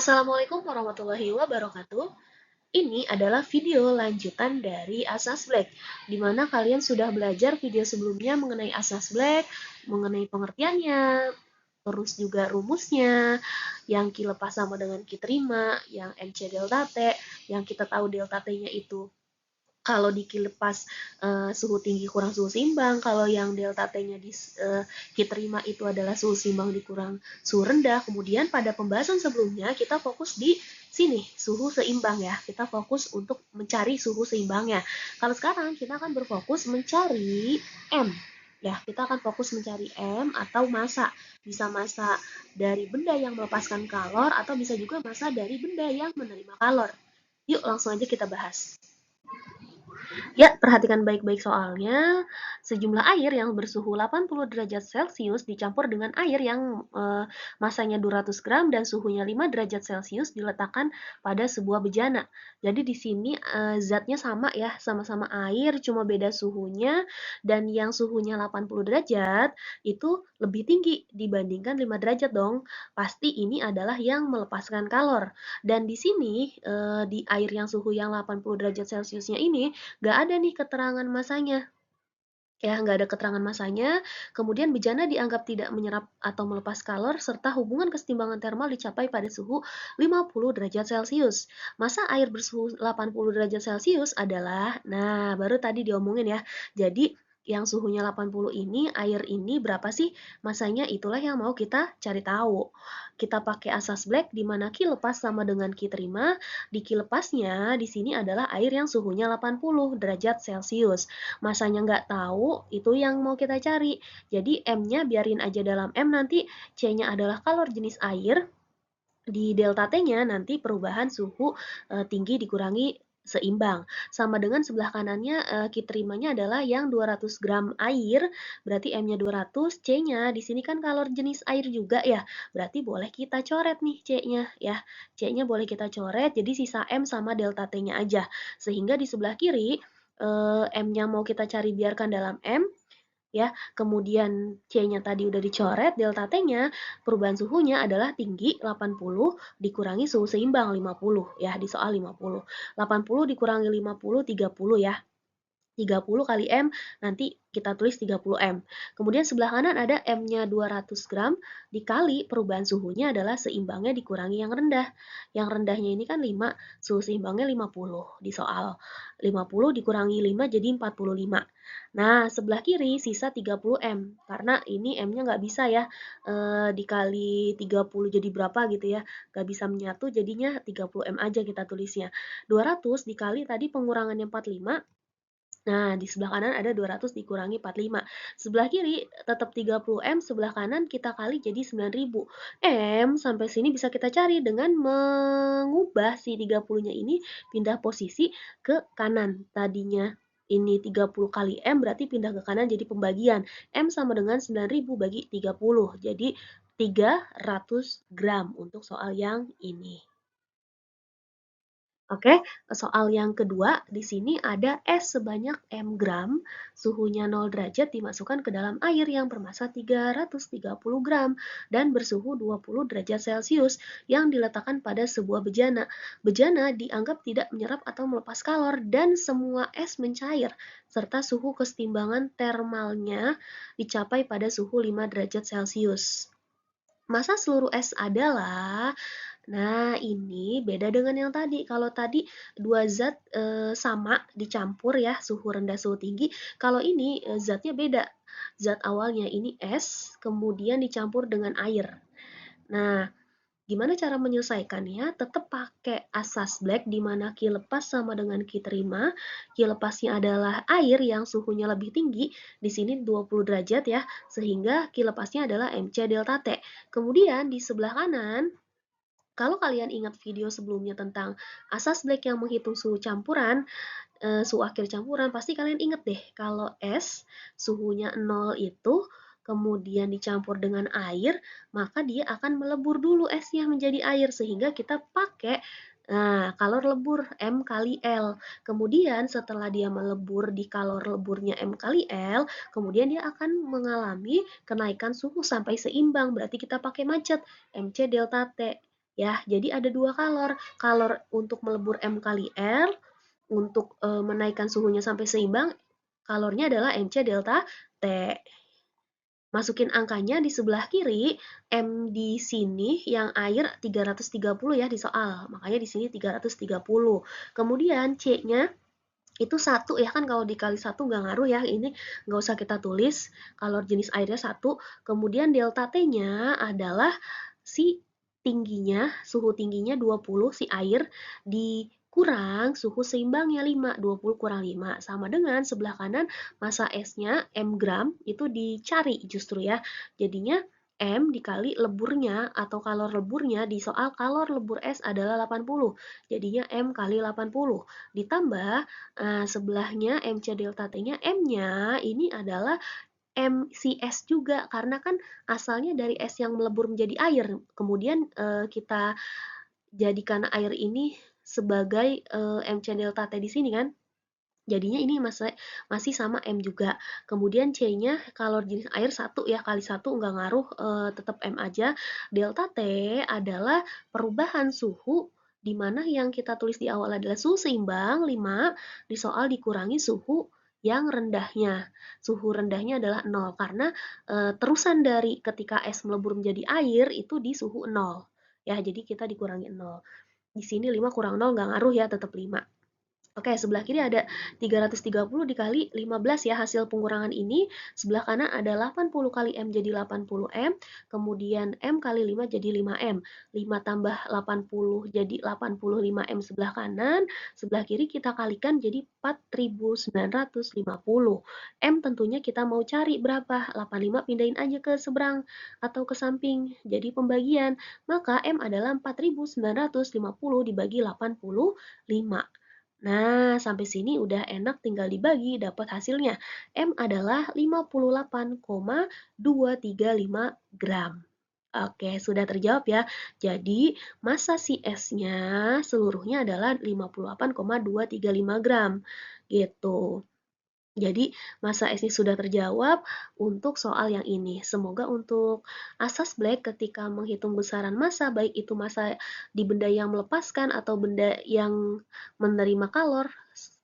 Assalamualaikum warahmatullahi wabarakatuh. Ini adalah video lanjutan dari Asas Black, di mana kalian sudah belajar video sebelumnya mengenai Asas Black, mengenai pengertiannya, terus juga rumusnya, yang Q lepas sama dengan Q terima, yang MC delta T, yang kita tahu delta T-nya itu kalau dikilepas suhu tinggi kurang suhu seimbang, kalau yang delta T-nya diterima itu adalah suhu seimbang dikurang suhu rendah. Kemudian pada pembahasan sebelumnya kita fokus di sini, suhu seimbang ya. Kita fokus untuk mencari suhu seimbangnya. Kalau sekarang kita akan berfokus mencari M. Ya, kita akan fokus mencari M atau massa. Bisa massa dari benda yang melepaskan kalor atau bisa juga massa dari benda yang menerima kalor. Yuk langsung aja kita bahas. Ya, perhatikan baik-baik soalnya. Sejumlah air yang bersuhu 80 derajat Celcius dicampur dengan air yang masanya 200 gram dan suhunya 5 derajat Celcius diletakkan pada sebuah bejana. Jadi di sini zatnya sama ya, sama-sama air, cuma beda suhunya, dan yang suhunya 80 derajat itu lebih tinggi dibandingkan 5 derajat dong. Pasti ini adalah yang melepaskan kalor. Dan di sini di air yang suhu yang 80 derajat Celciusnya ini nggak ada nih keterangan masanya. Ya, nggak ada keterangan masanya. Kemudian bejana dianggap tidak menyerap atau melepas kalor, serta hubungan kesetimbangan termal dicapai pada suhu 50 derajat Celcius. Massa air bersuhu 80 derajat Celcius adalah, nah baru tadi diomongin ya, jadi yang suhunya 80 ini, air ini berapa sih masanya, itulah yang mau kita cari tahu. Kita pakai asas Black, di mana Q lepas sama dengan Q terima. Di Q lepasnya, di sini adalah air yang suhunya 80 derajat Celcius. Masanya nggak tahu, itu yang mau kita cari. Jadi M-nya biarin aja dalam M, nanti C-nya adalah kalor jenis air. Di delta T-nya nanti perubahan suhu tinggi dikurangi seimbang. Sama dengan sebelah kanannya Q terimanya adalah yang 200 gram air, berarti M-nya 200, C-nya di sini kan kalor jenis air juga ya, berarti boleh kita coret nih C-nya ya. C-nya boleh kita coret, jadi sisa M sama delta T-nya aja. Sehingga di sebelah kiri M-nya mau kita cari biarkan dalam M, ya. Kemudian C-nya tadi udah dicoret, delta T-nya perubahan suhunya adalah tinggi 80 dikurangi suhu seimbang 50 ya, di soal 50. 80 dikurangi 50, 30 ya. 30 kali M, nanti kita tulis 30 M. Kemudian sebelah kanan ada M-nya 200 gram, dikali perubahan suhunya adalah seimbangnya dikurangi yang rendah. Yang rendahnya ini kan 5, suhu seimbangnya 50 di soal. 50 dikurangi 5 jadi 45. Nah, sebelah kiri sisa 30 M, karena ini M-nya nggak bisa ya, dikali 30 jadi berapa gitu ya, nggak bisa menyatu, jadinya 30 M aja kita tulisnya. 200 dikali tadi pengurangannya 45, nah, di sebelah kanan ada 200 dikurangi 45. Sebelah kiri tetap 30 M, sebelah kanan kita kali jadi 9.000. M sampai sini bisa kita cari dengan mengubah si 30-nya ini pindah posisi ke kanan. Tadinya ini 30 kali M, berarti pindah ke kanan jadi pembagian. M sama dengan 9.000 bagi 30. Jadi 300 gram untuk soal yang ini. Oke, soal yang kedua, di sini ada es sebanyak M gram, suhunya 0 derajat dimasukkan ke dalam air yang bermassa 330 gram dan bersuhu 20 derajat Celcius yang diletakkan pada sebuah bejana. Bejana dianggap tidak menyerap atau melepas kalor dan semua es mencair, serta suhu kesetimbangan termalnya dicapai pada suhu 5 derajat Celcius. Massa seluruh es adalah, nah ini beda dengan yang tadi. Kalau tadi dua zat sama dicampur ya, suhu rendah suhu tinggi. Kalau ini zatnya beda. Zat awalnya ini es, kemudian dicampur dengan air. Nah, gimana cara menyelesaikannya? Tetap pakai asas Black, di mana Q lepas sama dengan Q terima. Q lepasnya adalah air yang suhunya lebih tinggi, di sini 20 derajat ya, sehingga Q lepasnya adalah MC delta T. Kemudian di sebelah kanan, kalau kalian ingat video sebelumnya tentang asas Black yang menghitung suhu campuran, suhu akhir campuran, pasti kalian ingat deh kalau es suhunya 0 itu kemudian dicampur dengan air, maka dia akan melebur dulu esnya menjadi air, sehingga kita pakai kalor lebur M kali L. Kemudian setelah dia melebur di kalor leburnya M kali L, kemudian dia akan mengalami kenaikan suhu sampai seimbang, berarti kita pakai macet MC delta T. ya. Jadi ada dua kalor, kalor untuk melebur M kali R, untuk menaikkan suhunya sampai seimbang, kalornya adalah MC delta T. Masukin angkanya di sebelah kiri, M di sini yang air 330 ya di soal, makanya di sini 330. Kemudian C-nya itu satu ya kan, kalau dikali satu nggak ngaruh ya, ini nggak usah kita tulis, kalau jenis airnya satu. Kemudian delta T-nya adalah si tingginya, suhu tingginya 20 si air dikurang suhu seimbangnya 5, 20 kurang 5 sama dengan sebelah kanan massa S-nya M gram itu dicari justru ya. Jadinya M dikali leburnya atau kalor leburnya di soal kalor lebur S adalah 80. Jadinya M kali 80. Ditambah sebelahnya MC delta T-nya, M-nya ini adalah MCS juga karena kan asalnya dari es yang melebur menjadi air. Kemudian kita jadikan air ini sebagai MC delta T di sini kan. Jadinya ini masih sama M juga. Kemudian C-nya kalau jenis air satu ya, kali satu nggak ngaruh, tetap M aja. Delta T adalah perubahan suhu di mana yang kita tulis di awal adalah suhu seimbang 5, di soal dikurangi suhu yang rendahnya. Suhu rendahnya adalah 0 karena terusan dari ketika es melebur menjadi air itu di suhu 0. Ya, jadi kita dikurangi 0. Di sini 5 kurang 0 nggak ngaruh ya, tetap 5. Oke, sebelah kiri ada 330 dikali 15 ya hasil pengurangan ini. Sebelah kanan ada 80 kali M jadi 80 M. Kemudian M kali 5 jadi 5 M. 5 tambah 80 jadi 85 M sebelah kanan. Sebelah kiri kita kalikan jadi 4950. M tentunya kita mau cari berapa? 85 pindahin aja ke seberang atau ke samping. Jadi pembagian. Maka M adalah 4950 dibagi 85. Nah, sampai sini udah enak tinggal dibagi, dapat hasilnya. M adalah 58,235 gram. Oke, sudah terjawab ya. Jadi, massa si S-nya seluruhnya adalah 58,235 gram. Gitu. Jadi, masa S ini sudah terjawab untuk soal yang ini. Semoga untuk asas Black ketika menghitung besaran massa, baik itu massa di benda yang melepaskan atau benda yang menerima kalor,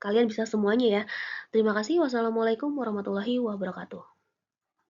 kalian bisa semuanya ya. Terima kasih. Wassalamualaikum warahmatullahi wabarakatuh.